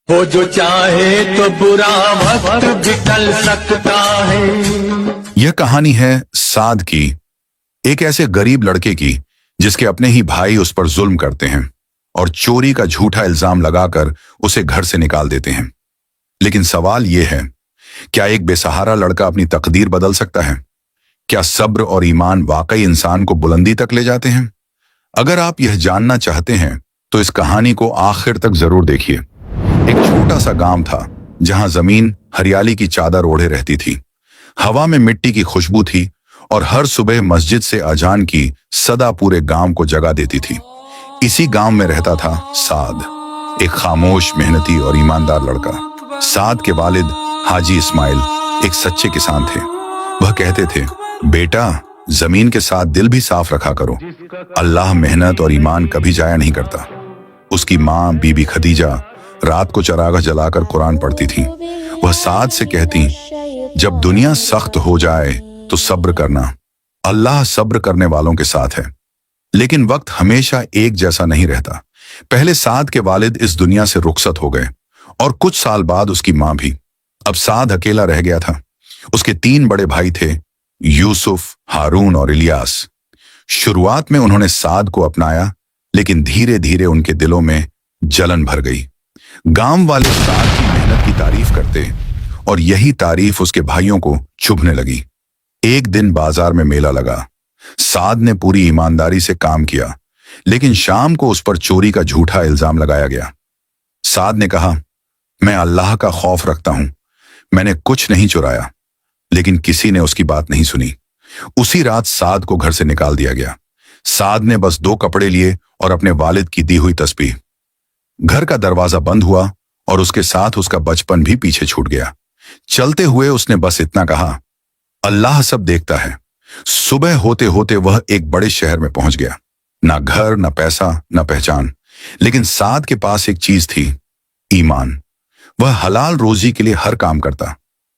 वो जो चाहे तो बुरा वक्त भी टल सकता है। यह कहानी है साद की, एक ऐसे गरीब लड़के की जिसके अपने ही भाई उस पर जुल्म करते हैं और चोरी का झूठा इल्जाम लगाकर उसे घर से निकाल देते हैं। लेकिन सवाल यह है, क्या एक बेसहारा लड़का अपनी तकदीर बदल सकता है? क्या सब्र और ईमान वाकई इंसान को बुलंदी तक ले जाते हैं? अगर आप यह जानना चाहते हैं तो इस कहानी को आखिर तक जरूर देखिए। एक छोटा सा गांव था जहां जमीन हरियाली की चादर ओढ़े रहती थी, हवा में मिट्टी की खुशबू थी और हर सुबह मस्जिद से अजान की सदा पूरे गांव को जगा देती थी। इसी गांव में रहता था साद, एक खामोश, मेहनती और ईमानदार लड़का। साद के वालिद हाजी इस्माइल एक सच्चे किसान थे। वह कहते थे, बेटा, जमीन के साथ दिल भी साफ रखा करो, अल्लाह मेहनत और ईमान कभी जाया नहीं करता। उसकी माँ बीबी खदीजा रात को चरागाह जलाकर कुरान पढ़ती थी। वह साद से कहती, जब दुनिया सख्त हो जाए तो सब्र करना, अल्लाह सब्र करने वालों के साथ है। लेकिन वक्त हमेशा एक जैसा नहीं रहता। पहले साद के वालिद इस दुनिया से रुखसत हो गए और कुछ साल बाद उसकी माँ भी। अब साद अकेला रह गया था। उसके 3 बड़े भाई थे, यूसुफ, हारून और इलियास। शुरुआत में उन्होंने साद को अपनाया, लेकिन धीरे धीरे उनके दिलों में जलन भर गई। गांव वाले साद की मेहनत की तारीफ करते और यही तारीफ उसके भाइयों को चुभने लगी। एक दिन बाजार में मेला लगा। साद ने पूरी ईमानदारी से काम किया, लेकिन शाम को उस पर चोरी का झूठा इल्जाम लगाया गया। साद ने कहा, मैं अल्लाह का खौफ रखता हूं, मैंने कुछ नहीं चुराया। लेकिन किसी ने उसकी बात नहीं सुनी। उसी रात साद को घर से निकाल दिया गया। साद ने बस 2 कपड़े लिए और अपने वालिद की दी हुई तस्बीह। घर का दरवाजा बंद हुआ और उसके साथ उसका बचपन भी पीछे छूट गया। चलते हुए उसने बस इतना कहा, अल्लाह सब देखता है। सुबह होते होते वह एक बड़े शहर में पहुंच गया। ना घर, ना पैसा, ना पहचान, लेकिन साद के पास एक चीज थी, ईमान। वह हलाल रोजी के लिए हर काम करता,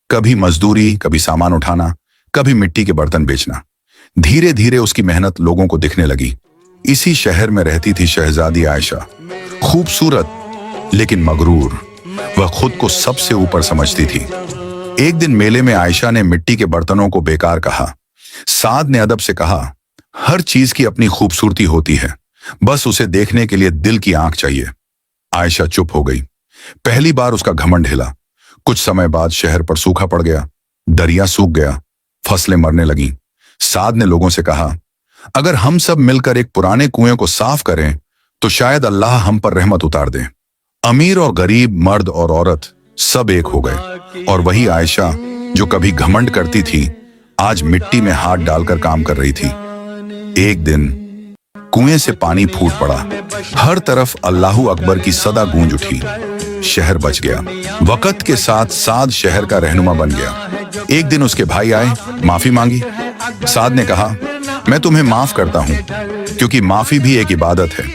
कभी मजदूरी, कभी सामान उठाना, कभी मिट्टी के बर्तन बेचना। धीरे धीरे उसकी मेहनत लोगों को दिखने लगी। इसी शहर में रहती थी शहजादी आयशा, खूबसूरत लेकिन मगरूर। वह खुद को सबसे ऊपर समझती थी। एक दिन मेले में आयशा ने मिट्टी के बर्तनों को बेकार कहा। साद ने अदब से कहा, हर चीज की अपनी खूबसूरती होती है, बस उसे देखने के लिए दिल की आंख चाहिए। आयशा चुप हो गई। पहली बार उसका घमंड हिला। कुछ समय बाद शहर पर सूखा पड़ गया, दरिया सूख गया, फसलें मरने लगीं। साद ने लोगों से कहा, अगर हम सब मिलकर एक पुराने कुएं को साफ करें तो शायद अल्लाह हम पर रहमत उतार दे। अमीर और गरीब, मर्द और औरत सब एक हो गए और वही आयशा जो कभी घमंड करती थी, आज मिट्टी में हाथ डालकर काम कर रही थी। एक दिन कुएं से पानी फूट पड़ा। हर तरफ अल्लाहू अकबर की सदा गूंज उठी। शहर बच गया। वक्त के साथ साद शहर का रहनुमा बन गया। एक दिन उसके भाई आए, माफी मांगी। साद ने कहा, मैं तुम्हें माफ करता हूं, क्योंकि माफी भी एक इबादत है।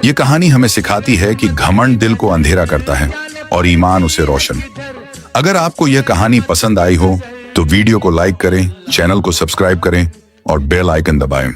ये कहानी हमें सिखाती है कि घमंड दिल को अंधेरा करता है और ईमान उसे रोशन। अगर आपको यह कहानी पसंद आई हो तो वीडियो को लाइक करें, चैनल को सब्सक्राइब करें और बेल आइकन दबाएं।